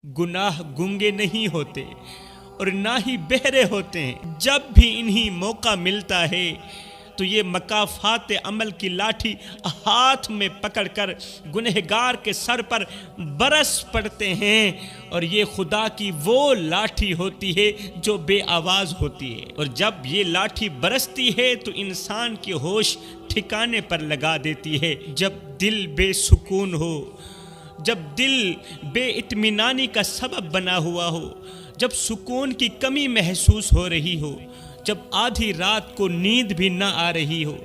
گناہ گونگے نہیں ہوتے اور نہ ہی بہرے ہوتے ہیں۔ جب بھی انہیں موقع ملتا ہے تو یہ مکافات عمل کی لاٹھی ہاتھ میں پکڑ کر گنہگار کے سر پر برس پڑتے ہیں، اور یہ خدا کی وہ لاٹھی ہوتی ہے جو بے آواز ہوتی ہے، اور جب یہ لاٹھی برستی ہے تو انسان کے ہوش ٹھکانے پر لگا دیتی ہے۔ جب دل بے سکون ہو، جب دل بے اطمینانی کا سبب بنا ہوا ہو، جب سکون کی کمی محسوس ہو رہی ہو، جب آدھی رات کو نیند بھی نہ آ رہی ہو،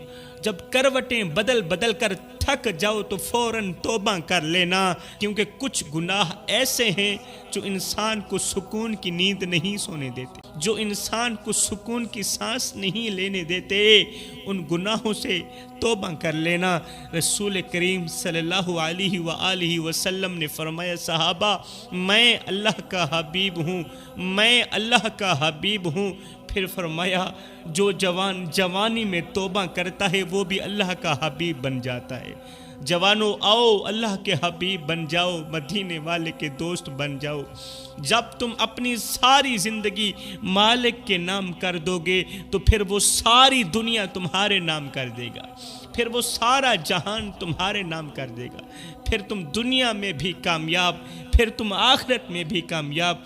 جب کروٹیں بدل بدل کر تھک جاؤ تو فوراً توبہ کر لینا، کیونکہ کچھ گناہ ایسے ہیں جو انسان کو سکون کی نیند نہیں سونے دیتے، جو انسان کو سکون کی سانس نہیں لینے دیتے۔ ان گناہوں سے توبہ کر لینا۔ رسول کریم صلی اللہ علیہ وآلہ وسلم نے فرمایا، صحابہ میں اللہ کا حبیب ہوں، میں اللہ کا حبیب ہوں۔ پھر فرمایا جو جوان جوانی میں توبہ کرتا ہے وہ بھی اللہ کا حبیب بن جاتا ہے۔ جوانوں آؤ اللہ کے حبیب بن جاؤ، مدینے والے کے دوست بن جاؤ۔ جب تم اپنی ساری زندگی مالک کے نام کر دو گے تو پھر وہ ساری دنیا تمہارے نام کر دے گا، پھر وہ سارا جہان تمہارے نام کر دے گا، پھر تم دنیا میں بھی کامیاب، پھر تم آخرت میں بھی کامیاب۔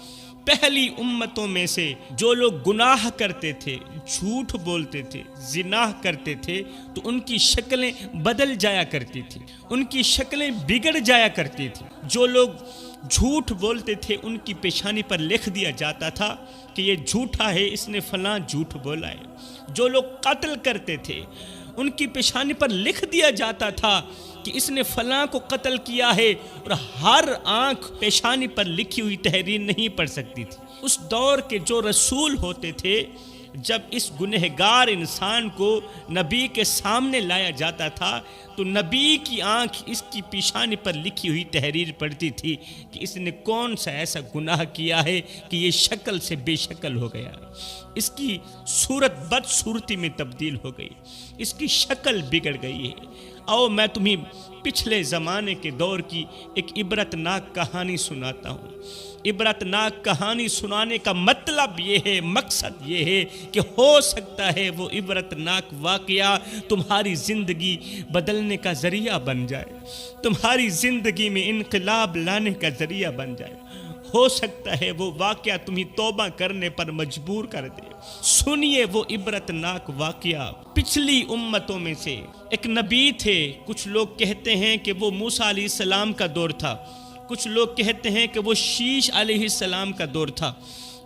پہلی امتوں میں سے جو لوگ گناہ کرتے تھے، جھوٹ بولتے تھے، زنا کرتے تھے تو ان کی شکلیں بدل جایا کرتی تھی، ان کی شکلیں بگڑ جایا کرتی تھی۔ جو لوگ جھوٹ بولتے تھے ان کی پیشانی پر لکھ دیا جاتا تھا کہ یہ جھوٹا ہے، اس نے فلاں جھوٹ بولا ہے۔ جو لوگ قتل کرتے تھے ان کی پیشانی پر لکھ دیا جاتا تھا کہ اس نے فلاں کو قتل کیا ہے، اور ہر آنکھ پیشانی پر لکھی ہوئی تحریر نہیں پڑھ سکتی تھی۔ اس دور کے جو رسول ہوتے تھے، جب اس گنہگار انسان کو نبی کے سامنے لایا جاتا تھا تو نبی کی آنکھ اس کی پیشانی پر لکھی ہوئی تحریر پڑھتی تھی کہ اس نے کون سا ایسا گناہ کیا ہے کہ یہ شکل سے بے شکل ہو گیا، اس کی صورت بد صورتی میں تبدیل ہو گئی، اس کی شکل بگڑ گئی ہے۔ آؤ میں تمہیں پچھلے زمانے کے دور کی ایک عبرتناک کہانی سناتا ہوں۔ عبرتناک کہانی سنانے کا مطلب یہ ہے، مقصد یہ ہے کہ ہو سکتا ہے وہ عبرتناک واقعہ تمہاری زندگی بدلنے کا ذریعہ بن جائے، تمہاری زندگی میں انقلاب لانے کا ذریعہ بن جائے۔ ہو سکتا ہے وہ واقعہ تمہیں توبہ کرنے پر مجبور کر دے۔ سنیے وہ عبرتناک واقعہ۔ پچھلی امتوں میں سے ایک نبی تھے، کچھ لوگ کہتے ہیں کہ وہ موسیٰ علیہ السلام کا دور تھا، کچھ لوگ کہتے ہیں کہ وہ شیش علیہ السلام کا دور تھا۔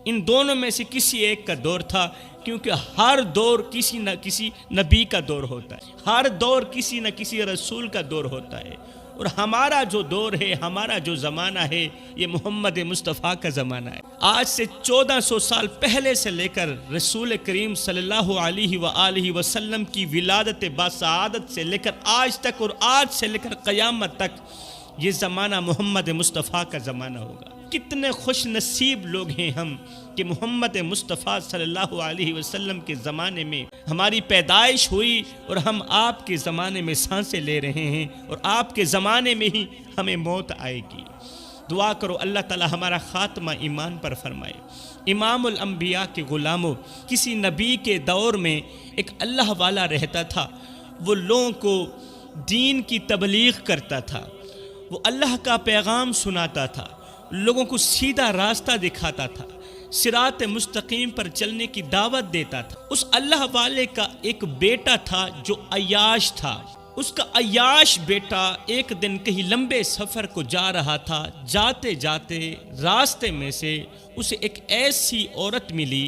ان دونوں میں سے کسی ایک کا دور تھا، کیونکہ ہر دور کسی نہ کسی نبی کا دور ہوتا ہے، ہر دور کسی نہ کسی رسول کا دور ہوتا ہے، اور ہمارا جو دور ہے، ہمارا جو زمانہ ہے، یہ محمد مصطفیٰ کا زمانہ ہے۔ آج سے 1400 سال پہلے سے لے کر رسول کریم صلی اللہ علیہ وآلہ وسلم کی ولادت باسعادت سے لے کر آج تک، اور آج سے لے کر قیامت تک یہ زمانہ محمد مصطفیٰ کا زمانہ ہوگا۔ کتنے خوش نصیب لوگ ہیں ہم کہ محمد مصطفیٰ صلی اللہ علیہ وسلم کے زمانے میں ہماری پیدائش ہوئی، اور ہم آپ کے زمانے میں سانسیں لے رہے ہیں، اور آپ کے زمانے میں ہی ہمیں موت آئے گی۔ دعا کرو اللہ تعالی ہمارا خاتمہ ایمان پر فرمائے۔ امام الانبیاء کے غلاموں، کسی نبی کے دور میں ایک اللہ والا رہتا تھا، وہ لوگوں کو دین کی تبلیغ کرتا تھا، وہ اللہ کا پیغام سناتا تھا، لوگوں کو سیدھا راستہ دکھاتا تھا، صراط مستقیم پر چلنے کی دعوت دیتا تھا۔ اس اللہ والے کا ایک بیٹا تھا جو عیاش تھا۔ اس کا عیاش بیٹا ایک دن کہیں لمبے سفر کو جا رہا تھا، جاتے جاتے راستے میں سے اسے ایک ایسی عورت ملی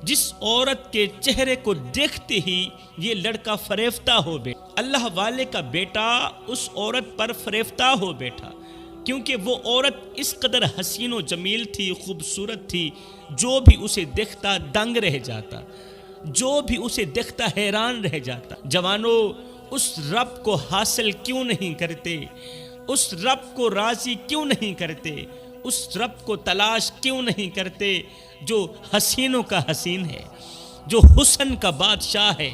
جس عورت کے چہرے کو دیکھتے ہی یہ لڑکا فریفتہ ہو بیٹھا۔ اللہ والے کا بیٹا اس عورت پر فریفتہ ہو بیٹھا، کیونکہ وہ عورت اس قدر حسین و جمیل تھی، خوبصورت تھی، جو بھی اسے دیکھتا دنگ رہ جاتا، جو بھی اسے دیکھتا حیران رہ جاتا۔ جوانوں، اس رب کو حاصل کیوں نہیں کرتے؟ اس رب کو راضی کیوں نہیں کرتے؟ اس رب کو تلاش کیوں نہیں کرتے جو حسینوں کا حسین ہے، جو حسن کا بادشاہ ہے،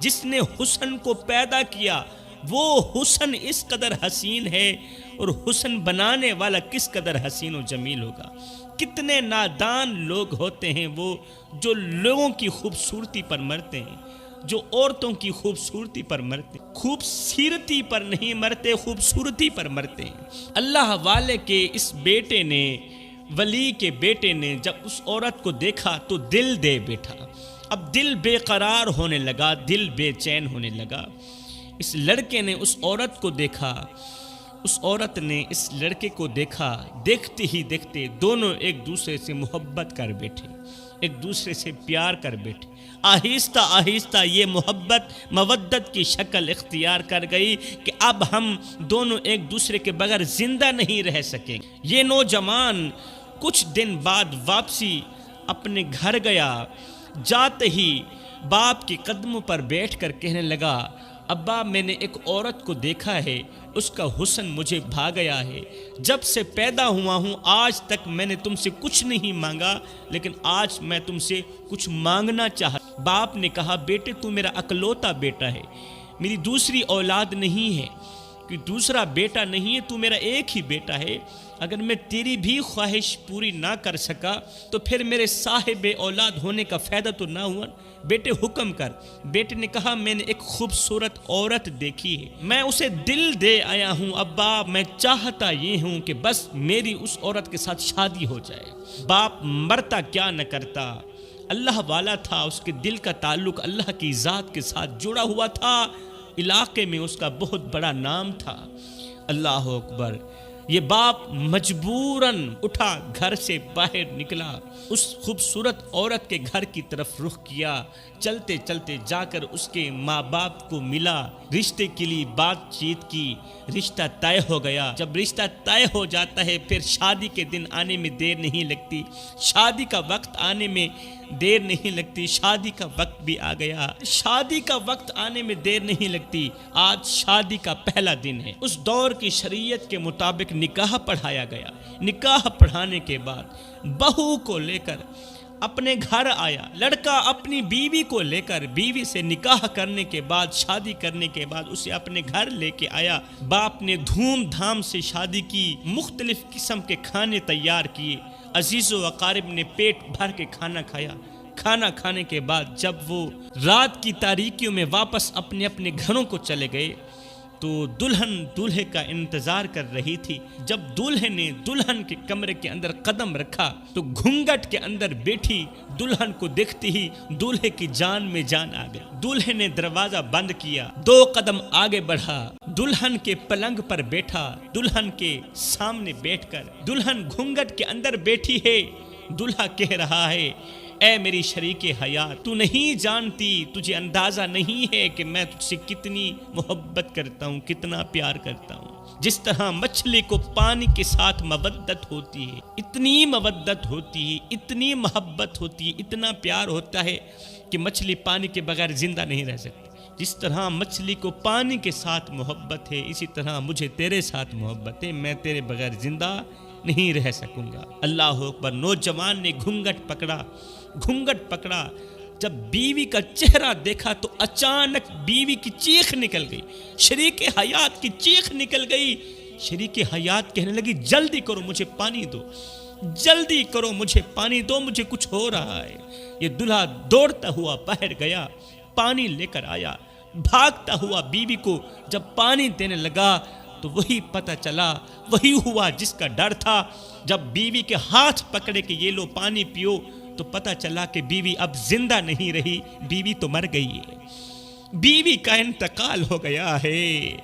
جس نے حسن کو پیدا کیا؟ وہ حسن اس قدر حسین ہے، اور حسن بنانے والا کس قدر حسین و جمیل ہوگا۔ کتنے نادان لوگ ہوتے ہیں وہ جو لوگوں کی خوبصورتی پر مرتے ہیں، جو عورتوں کی خوبصورتی پر مرتے ہیں، خوبصورتی پر نہیں مرتے، خوبصورتی پر مرتے ہیں۔ اللہ والے کے اس بیٹے نے، ولی کے بیٹے نے جب اس عورت کو دیکھا تو دل دے بیٹھا۔ اب دل بے قرار ہونے لگا، دل بے چین ہونے لگا۔ اس لڑکے نے اس عورت کو دیکھا، اس عورت نے اس لڑکے کو دیکھا، دیکھتے ہی دیکھتے دونوں ایک دوسرے سے محبت کر بیٹھے، ایک دوسرے سے پیار کر بیٹھے۔ آہستہ آہستہ یہ محبت مودت کی شکل اختیار کر گئی کہ اب ہم دونوں ایک دوسرے کے بغیر زندہ نہیں رہ سکیں۔ یہ نوجوان کچھ دن بعد واپسی اپنے گھر گیا، جاتے ہی باپ کے قدموں پر بیٹھ کر کہنے لگا، ابا میں نے ایک عورت کو دیکھا ہے، اس کا حسن مجھے بھا گیا ہے، جب سے پیدا ہوا ہوں آج تک میں نے تم سے کچھ نہیں مانگا، لیکن آج میں تم سے کچھ مانگنا چاہتا۔ باپ نے کہا، بیٹے تو میرا اکلوتا بیٹا ہے، میری دوسری اولاد نہیں ہے، کہ دوسرا بیٹا نہیں ہے، تو میرا ایک ہی بیٹا ہے، اگر میں تیری بھی خواہش پوری نہ کر سکا تو پھر میرے صاحب اولاد ہونے کا فائدہ تو نہ ہوا۔ بیٹے حکم کر۔ بیٹے نے کہا، میں نے ایک خوبصورت عورت دیکھی ہے، میں اسے دل دے آیا ہوں ابا، میں چاہتا یہ ہوں کہ بس میری اس عورت کے ساتھ شادی ہو جائے۔ باپ مرتا کیا نہ کرتا، اللہ والا تھا، اس کے دل کا تعلق اللہ کی ذات کے ساتھ جڑا ہوا تھا، علاقے میں اس کا بہت بڑا نام تھا۔ اللہ اکبر۔ یہ باپ مجبوراً اٹھا، گھر سے باہر نکلا، اس خوبصورت عورت کے گھر کی طرف رخ کیا، چلتے چلتے جا کر اس کے ماں باپ کو ملا، رشتے کے لیے بات چیت کی، رشتہ طے ہو گیا۔ جب رشتہ طے ہو جاتا ہے پھر شادی کے دن آنے میں دیر نہیں لگتی، شادی کا وقت آنے میں دیر نہیں لگتی، شادی کا وقت بھی آ گیا، شادی کا وقت آنے میں دیر نہیں لگتی۔ آج شادی کا پہلا دن ہے۔ اس دور کی شریعت کے مطابق نکاح پڑھایا گیا۔ نکاح پڑھانے کے بعد بہو کو لے کر اپنے گھر آیا، لڑکا اپنی بیوی کو لے کر، بیوی سے نکاح کرنے کے بعد، شادی کرنے کے بعد اسے اپنے گھر لے کے آیا۔ باپ نے دھوم دھام سے شادی کی، مختلف قسم کے کھانے تیار کیے، عزیز و اقارب نے پیٹ بھر کے کھانا کھایا۔ کھانا کھانے کے بعد جب وہ رات کی تاریکیوں میں واپس اپنے اپنے گھروں کو چلے گئے تو دلہن دولہے کا انتظار کر رہی تھی۔ جب دولہے نے دلہن کے کمرے کے اندر قدم رکھا تو گھونگھٹ کے اندر بیٹھی دلہن کو دیکھتے ہی دولہے کی جان میں جان آ گئی۔ دولہے نے دروازہ بند کیا، 2 قدم آگے بڑھا، دلہن کے پلنگ پر بیٹھا، دلہن کے سامنے بیٹھ کر، دلہن گھونگھٹ کے اندر بیٹھی ہے، دلہا کہہ رہا ہے، اے میری شریک حیات، تو نہیں جانتی، تجھے اندازہ نہیں ہے کہ میں تجھ سے کتنی محبت کرتا ہوں، کتنا پیار کرتا ہوں۔ جس طرح مچھلی کو پانی کے ساتھ مودت ہوتی ہے، اتنی مودت ہوتی ہے، اتنی محبت ہوتی ہے، اتنا پیار ہوتا ہے کہ مچھلی پانی کے بغیر زندہ نہیں رہ سکتی۔ جس طرح مچھلی کو پانی کے ساتھ محبت ہے، اسی طرح مجھے تیرے ساتھ محبت ہے، میں تیرے بغیر زندہ نہیں رہ سکوں گا۔ اللہ اکبر۔ نوجوان نے گھونگھٹ پکڑا، جب بیوی کا چہرہ دیکھا تو اچانک بیوی کی چیخ نکل گئی، شریک حیات کی چیخ نکل گئی۔ شریک حیات کہنے لگی، جلدی کرو مجھے پانی دو، جلدی کرو مجھے پانی دو، مجھے کچھ ہو رہا ہے۔ یہ دلہا دوڑتا ہوا باہر گیا، پانی لے کر آیا، بھاگتا ہوا بیوی کو جب پانی دینے لگا تو وہی پتہ چلا، وہی ہوا جس کا ڈر تھا۔ جب بیوی کے ہاتھ پکڑے کہ یہ لو پانی پیو تو پتہ چلا کہ بیوی اب زندہ نہیں رہی، بیوی تو مر گئی ہے، بیوی کا انتقال ہو گیا ہے،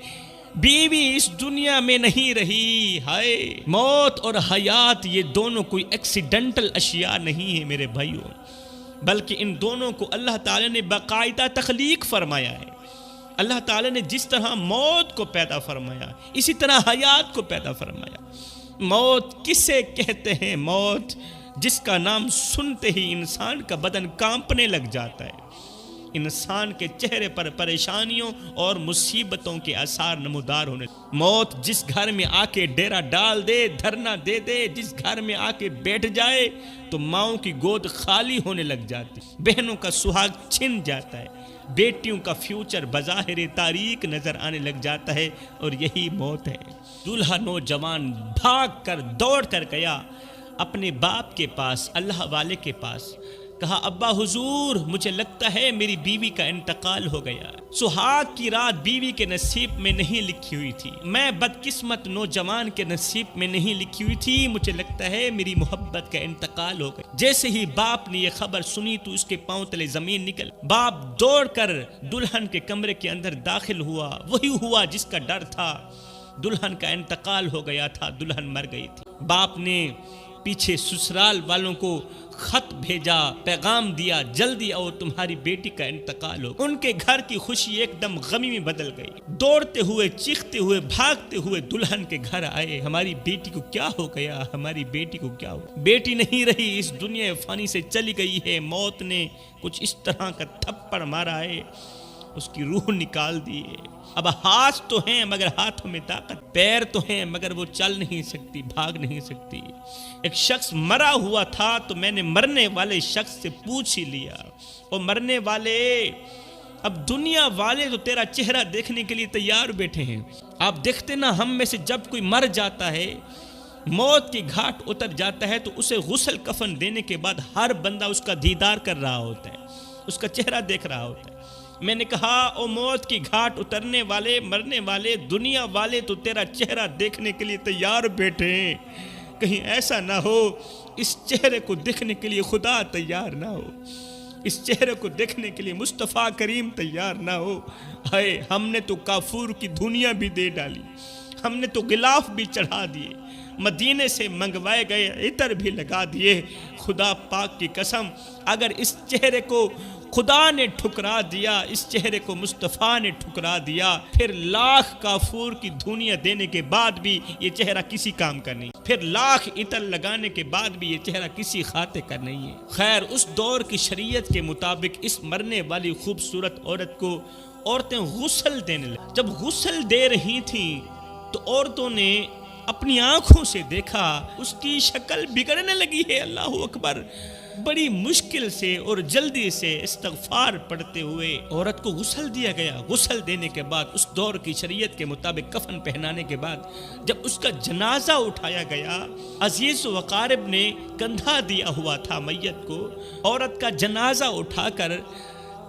بیوی اس دنیا میں نہیں رہی۔ ہائے، موت اور حیات یہ دونوں کوئی ایکسیڈنٹل اشیاء نہیں ہیں میرے بھائیوں، بلکہ ان دونوں کو اللہ تعالی نے باقاعدہ تخلیق فرمایا ہے۔ اللہ تعالی نے جس طرح موت کو پیدا فرمایا اسی طرح حیات کو پیدا فرمایا۔ موت کسے کہتے ہیں؟ موت جس کا نام سنتے ہی انسان کا بدن کانپنے لگ جاتا ہے، انسان کے چہرے پر پریشانیوں اور مصیبتوں کے آثار نمودار ہونے۔ موت جس گھر میں آ کے ڈیرا ڈال دے، دھرنا دے دے، جس گھر میں آ کے بیٹھ جائے تو ماؤں کی گود خالی ہونے لگ جاتی، بہنوں کا سہاگ چھن جاتا ہے، بیٹیوں کا فیوچر بظاہر تاریک نظر آنے لگ جاتا ہے، اور یہی موت ہے۔ دولہا نوجوان بھاگ کر دوڑ کر گیا اپنے باپ کے پاس، اللہ والے کے پاس، کہا ابا حضور مجھے لگتا ہے میری بیوی کا انتقال ہو گیا۔ سہاگ کی رات بیوی کے نصیب میں نہیں لکھی ہوئی تھی، میں بدقسمت نوجوان کے نصیب میں نہیں لکھی ہوئی تھی، مجھے لگتا ہے میری محبت کا انتقال ہو گیا۔ جیسے ہی باپ نے یہ خبر سنی تو اس کے پاؤں تلے زمین نکل، باپ دوڑ کر دلہن کے کمرے کے اندر داخل ہوا، وہی ہوا جس کا ڈر تھا، دلہن کا انتقال ہو گیا تھا، دلہن مر گئی تھی۔ باپ نے پیچھے سسرال والوں کو خط بھیجا، پیغام دیا جلدی آؤ تمہاری بیٹی کا انتقال ہو۔ ان کے گھر کی خوشی ایک دم غمی میں بدل گئی، دوڑتے ہوئے چیختے ہوئے بھاگتے ہوئے دلہن کے گھر آئے، ہماری بیٹی کو کیا ہو گیا، ہماری بیٹی کو کیا ہو، بیٹی نہیں رہی، اس دنیا فانی سے چلی گئی ہے، موت نے کچھ اس طرح کا تھپڑ مارا ہے، اس کی روح نکال دی ہے۔ اب ہاتھ تو ہیں مگر ہاتھوں میں طاقت، پیر تو ہیں مگر وہ چل نہیں سکتی، بھاگ نہیں سکتی۔ ایک شخص مرا ہوا تھا تو میں نے مرنے والے شخص سے پوچھ ہی لیا، اور مرنے والے اب دنیا والے تو تیرا چہرہ دیکھنے کے لیے تیار بیٹھے ہیں۔ آپ دیکھتے نا ہم میں سے جب کوئی مر جاتا ہے، موت کی گھاٹ اتر جاتا ہے، تو اسے غسل کفن دینے کے بعد ہر بندہ اس کا دیدار کر رہا ہوتا ہے، اس کا چہرہ دیکھ رہا ہوتا ہے۔ میں نے کہا او موت کی گھاٹ اترنے والے، مرنے والے، دنیا والے تو تیرا چہرہ دیکھنے کے لیے تیار بیٹھے ہیں، کہیں ایسا نہ ہو اس چہرے کو دیکھنے کے لیے خدا تیار نہ ہو، اس چہرے کو دیکھنے کے لیے مصطفیٰ کریم تیار نہ ہو۔ ہائے ہم نے تو کافور کی دنیا بھی دے ڈالی، ہم نے تو غلاف بھی چڑھا دیے، مدینے سے منگوائے گئے عطر بھی لگا دیے، خدا پاک کی قسم اگر اس چہرے کو خدا نے ٹھکرا دیا، اس چہرے کو مصطفیٰ نے ٹھکرا دیا، پھر لاکھ کافور کی دنیا دینے کے بعد بھی یہ چہرہ کسی کام کا نہیں، پھر لاکھ عطر لگانے کے بعد بھی یہ چہرہ کسی خاطر کا نہیں ہے۔ خیر اس دور کی شریعت کے مطابق اس مرنے والی خوبصورت عورت کو عورتیں غسل دینے لگیں۔ جب غسل دے رہی تھیں تو عورتوں نے اپنی آنکھوں سے دیکھا اس کی شکل بگڑنے لگی ہے، اللہ اکبر۔ بڑی مشکل سے اور جلدی سے استغفار پڑھتے ہوئے عورت کو غسل دیا گیا۔ غسل دینے کے بعد اس دور کی شریعت کے مطابق کفن پہنانے کے بعد جب اس کا جنازہ اٹھایا گیا، عزیز و اقارب نے کندھا دیا ہوا تھا میت کو، عورت کا جنازہ اٹھا کر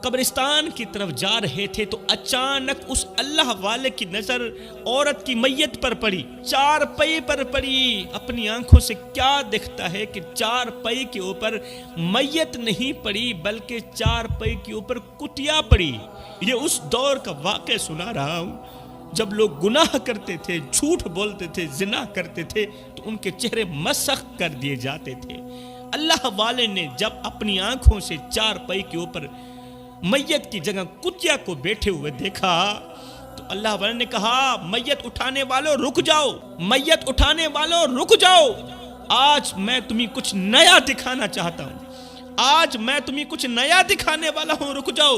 قبرستان کی طرف جا رہے تھے تو اچانک اس اللہ والے کی نظر عورت کی میت پر پڑی، چار پئی پر پڑی۔ اپنی آنکھوں سے کیا دیکھتا ہے کہ چار پئی کے اوپر میت نہیں پڑی بلکہ چار پئی کے اوپر کٹیا پڑی۔ یہ اس دور کا واقعہ سنا رہا ہوں جب لوگ گناہ کرتے تھے، جھوٹ بولتے تھے، زنا کرتے تھے تو ان کے چہرے مسخ کر دیے جاتے تھے۔ اللہ والے نے جب اپنی آنکھوں سے چار پئی کے اوپر میت کی جگہ کتیا کو بیٹھے ہوئے دیکھا تو اللہ والے نے کہا میت اٹھانے والوں رک جاؤ، میت اٹھانے والوں رک جاؤ، آج میں تمہیں کچھ نیا دکھانا چاہتا ہوں، آج میں تمہیں کچھ نیا دکھانے والا ہوں، رک جاؤ۔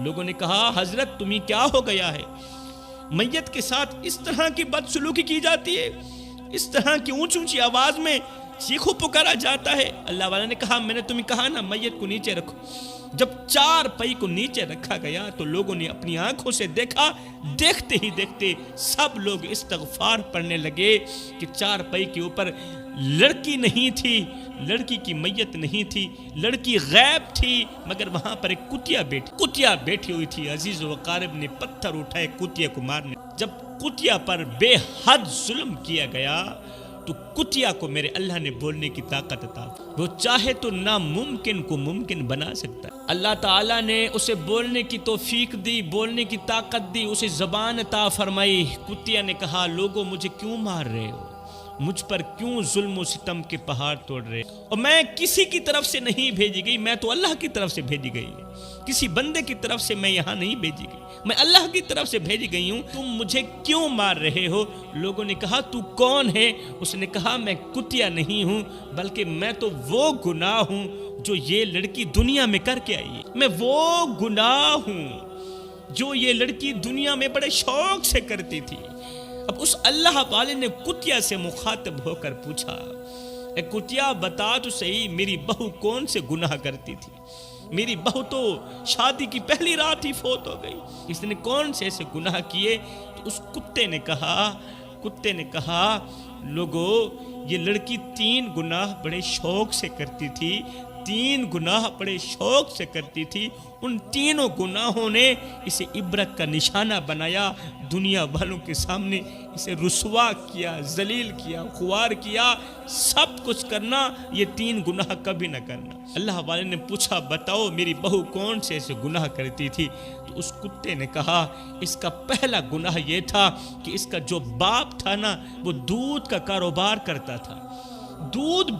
لوگوں نے کہا حضرت تمہیں کیا ہو گیا ہے، میت کے ساتھ اس طرح کی بدسلوکی کی جاتی ہے، اس طرح کی اونچی اونچی آواز میں چیخو پکارا جاتا ہے۔ اللہ والے نے کہا میں نے تمہیں کہا نا میت کو نیچے رکھو۔ جب چار پئی کو نیچے رکھا گیا تو لوگوں نے اپنی آنکھوں سے دیکھا، دیکھتے ہی دیکھتے سب لوگ استغفار پڑھنے لگے کہ چار پئی کے اوپر لڑکی نہیں تھی، لڑکی کی میت نہیں تھی، لڑکی غائب تھی، مگر وہاں پر ایک کتیا بیٹھی ہوئی تھی۔ عزیز و اقارب نے پتھر اٹھائے کتیا کو مارنے، جب کتیا پر بے حد ظلم کیا گیا تو کتیا کو میرے اللہ نے بولنے کی طاقت عطا، وہ چاہے تو ناممکن کو ممکن بنا سکتا ہے۔ اللہ تعالیٰ نے اسے بولنے کی توفیق دی، بولنے کی طاقت دی، اسے زبان عطا فرمائی۔ کتیا نے کہا لوگوں مجھے کیوں مار رہے ہو، مجھ پر کیوں ظلم و ستم کے پہاڑ توڑ رہے، اور میں کسی کی طرف سے نہیں بھیجی گئی، میں تو اللہ کی طرف سے بھیجی گئی، کسی بندے کی طرف سے میں یہاں نہیں بھیجی گئی، میں اللہ کی طرف سے بھیجی گئی ہوں، تم مجھے کیوں مار رہے ہو؟ لوگوں نے کہا تو کون ہے؟ اس نے کہا میں کتیا نہیں ہوں بلکہ میں تو وہ گناہ ہوں جو یہ لڑکی دنیا میں کر کے آئی ہے، میں وہ گناہ ہوں جو یہ لڑکی دنیا میں بڑے شوق سے کرتی تھی۔ اب اس اللہ والے نے کتیا سے مخاطب ہو کر پوچھا اے کتیا بتا تو صحیح میری بہو کون سے گناہ کرتی تھی؟ میری بہو تو شادی کی پہلی رات ہی فوت ہو گئی، اس نے کون سے ایسے گناہ کیے؟ تو اس کتے نے کہا لوگو، یہ لڑکی 3 گناہ بڑے شوق سے کرتی تھی، 3 گناہ بڑے شوق سے کرتی تھی، ان 3 گناہوں نے اسے عبرت کا نشانہ بنایا، دنیا والوں کے سامنے اسے رسوا کیا، ذلیل کیا، خوار کیا، سب کچھ کرنا، یہ 3 گناہ کبھی نہ کرنا۔ اللہ والے نے پوچھا بتاؤ میری بہو کون سے ایسے گناہ کرتی تھی؟ تو اس کتے نے کہا اس کا پہلا گناہ یہ تھا کہ اس کا جو باپ تھا نا، وہ دودھ کا کاروبار کرتا تھا، دودھ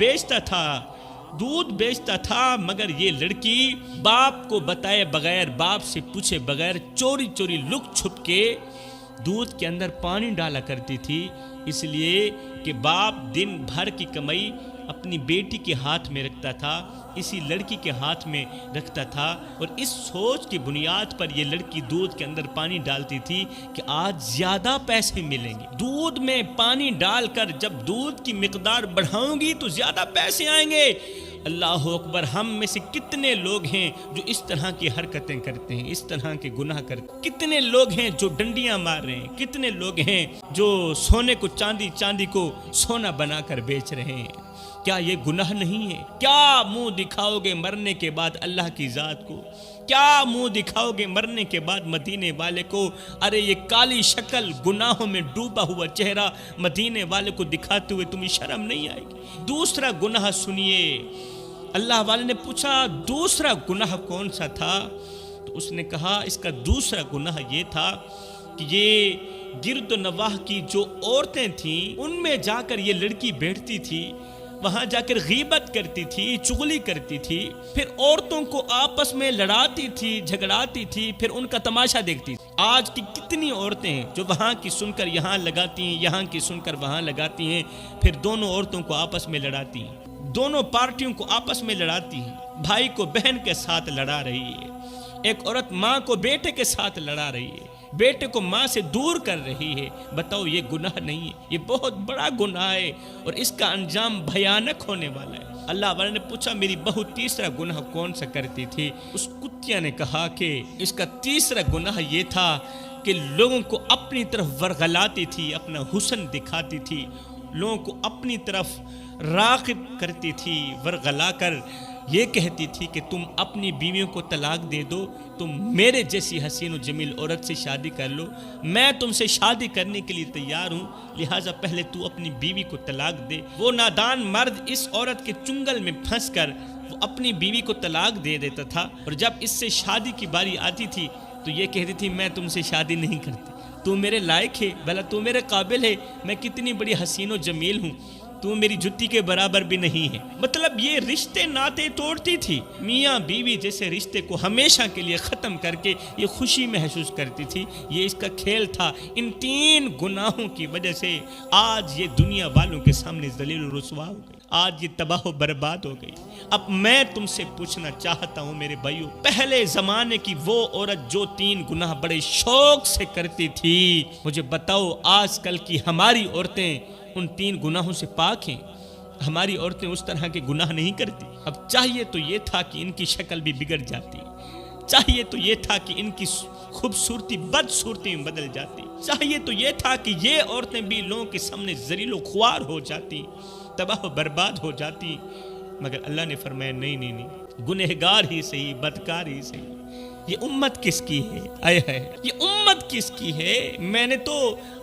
بیچتا تھا، مگر یہ لڑکی باپ کو بتائے بغیر، باپ سے پوچھے بغیر چوری لک چھپ کے دودھ کے اندر پانی ڈالا کرتی تھی، اس لیے کہ باپ دن بھر کی کمائی اپنی بیٹی کے ہاتھ میں رکھتا تھا، اسی لڑکی کے ہاتھ میں رکھتا تھا، اور اس سوچ کی بنیاد پر یہ لڑکی دودھ کے اندر پانی ڈالتی تھی کہ آج زیادہ پیسے ملیں گے، دودھ میں پانی ڈال کر جب دودھ کی مقدار بڑھاؤں گی تو زیادہ پیسے آئیں گے۔ اللہ اکبر، ہم میں سے کتنے لوگ ہیں جو اس طرح کی حرکتیں کرتے ہیں، اس طرح کے گناہ کرتے ہیں؟ کتنے لوگ ہیں جو ڈنڈیاں مار رہے ہیں، کتنے لوگ ہیں جو سونے کو چاندی کو سونا بنا کر بیچ رہے ہیں؟ کیا یہ گناہ نہیں ہے؟ کیا منہ دکھاؤ گے مرنے کے بعد اللہ کی ذات کو؟ کیا منہ دکھاؤ گے مرنے کے بعد مدینے والے کو؟ ارے یہ کالی شکل، گناہوں میں ڈوبا ہوا چہرہ مدینے والے کو دکھاتے ہوئے تمہیں شرم نہیں آئے گی؟ دوسرا گناہ سنیے، اللہ والے نے پوچھا دوسرا گناہ کون سا تھا؟ تو اس نے کہا اس کا دوسرا گناہ یہ تھا کہ یہ گرد و نواح کی جو عورتیں تھیں ان میں جا کر یہ لڑکی بیٹھتی تھی، وہاں جا کر غیبت کرتی تھی، چغلی کرتی تھی، پھر عورتوں کو آپس میں لڑاتی تھی، جھگڑاتی تھی، پھر ان کا تماشا دیکھتی تھی۔ آج کی کتنی عورتیں ہیں جو وہاں کی سن کر یہاں لگاتی ہیں، یہاں کی سن کر وہاں لگاتی ہیں، پھر دونوں عورتوں کو آپس میں لڑاتی ہیں، دونوں پارٹیوں کو آپس میں لڑاتی ہیں، بھائی کو بہن کے ساتھ لڑا رہی ہے، ایک عورت ماں کو بیٹے کے ساتھ لڑا رہی ہے، بیٹے کو ماں سے دور کر رہی ہے۔ بتاؤ یہ گناہ نہیں ہے؟ یہ بہت بڑا گناہ ہے اور اس کا انجام بھیانک ہونے والا ہے۔ اللہ والے نے پوچھا میری بہو تیسرا گناہ کون سا کرتی تھی؟ اس کتیا نے کہا کہ اس کا تیسرا گناہ یہ تھا کہ لوگوں کو اپنی طرف ورغلاتی تھی، اپنا حسن دکھاتی تھی، لوگوں کو اپنی طرف راغب کرتی تھی، ورغلا کر یہ کہتی تھی کہ تم اپنی بیویوں کو طلاق دے دو، تم میرے جیسی حسین و جمیل عورت سے شادی کر لو، میں تم سے شادی کرنے کے لیے تیار ہوں، لہٰذا پہلے تو اپنی بیوی کو طلاق دے۔ وہ نادان مرد اس عورت کے چنگل میں پھنس کر وہ اپنی بیوی کو طلاق دے دیتا تھا، اور جب اس سے شادی کی باری آتی تھی تو یہ کہتی تھی میں تم سے شادی نہیں کرتی، تو میرے لائق ہے، بھلا تو میرے قابل ہے، میں کتنی بڑی حسین و جمیل ہوں، تو میری جتی کے برابر بھی نہیں ہے۔ مطلب یہ رشتے ناتے توڑتی تھی، میاں بیوی جیسے رشتے کو ہمیشہ کے لیے ختم کر کے یہ خوشی محسوس کرتی تھی، یہ اس کا کھیل تھا۔ ان 3 گناہوں کی وجہ سے آج یہ دنیا والوں کے سامنے ذلیل و رسوا ہو گئی، آج یہ تباہ و برباد ہو گئی۔ اب میں تم سے پوچھنا چاہتا ہوں میرے بھائیو، پہلے زمانے کی وہ عورت جو 3 گناہ بڑے شوق سے کرتی تھی، مجھے بتاؤ آج کل کی ہماری عورتیں ان 3 گناہوں سے پاک ہیں؟ ہماری عورتیں اس طرح کے گناہ نہیں کرتی؟ اب چاہیے تو یہ تھا کہ ان کی شکل بھی بگڑ جاتی، چاہیے تو یہ تھا کہ ان کی خوبصورتی بدصورتی میں بدل جاتی، چاہیے تو یہ تھا کہ یہ عورتیں بھی لوگوں کے سامنے ذلیل و خوار ہو جاتی، تباہ و برباد ہو جاتی، مگر اللہ نے فرمایا نہیں، گنہگار ہی صحیح، بدکار ہی صحیح، یہ امت کس کی ہے؟ آئے ہے یہ امت کس کی ہے؟ میں نے تو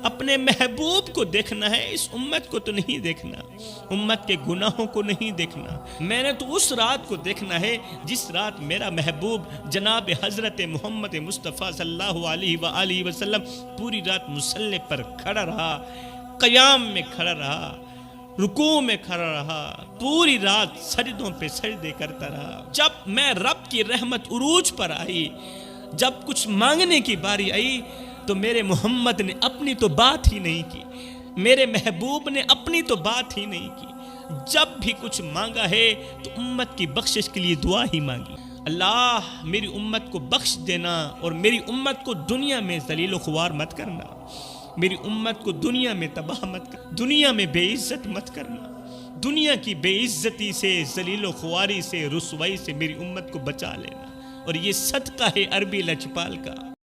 اپنے محبوب کو دیکھنا ہے، اس امت کو تو نہیں دیکھنا، امت کے گناہوں کو نہیں دیکھنا، میں نے تو اس رات کو دیکھنا ہے جس رات میرا محبوب جناب حضرت محمد مصطفیٰ صلی اللہ علیہ وآلہ وسلم پوری رات مصلی پر کھڑا رہا، قیام میں کھڑا رہا، رکوع میں کھڑا رہا، پوری رات سجدوں پہ سجدے کرتا رہا۔ جب میں رب کی رحمت عروج پر آئی، جب کچھ مانگنے کی باری آئی تو میرے محمد نے اپنی تو بات ہی نہیں کی، میرے محبوب نے اپنی تو بات ہی نہیں کی، جب بھی کچھ مانگا ہے تو امت کی بخشش کے لیے دعا ہی مانگی، اللہ میری امت کو بخش دینا اور میری امت کو دنیا میں ذلیل و خوار مت کرنا، میری امت کو دنیا میں تباہ مت کرنا، دنیا میں بے عزت مت کرنا، دنیا کی بے عزتی سے، ذلیل و خواری سے، رسوائی سے میری امت کو بچا لینا، اور یہ صدقہ ہے عربی لجپال کا۔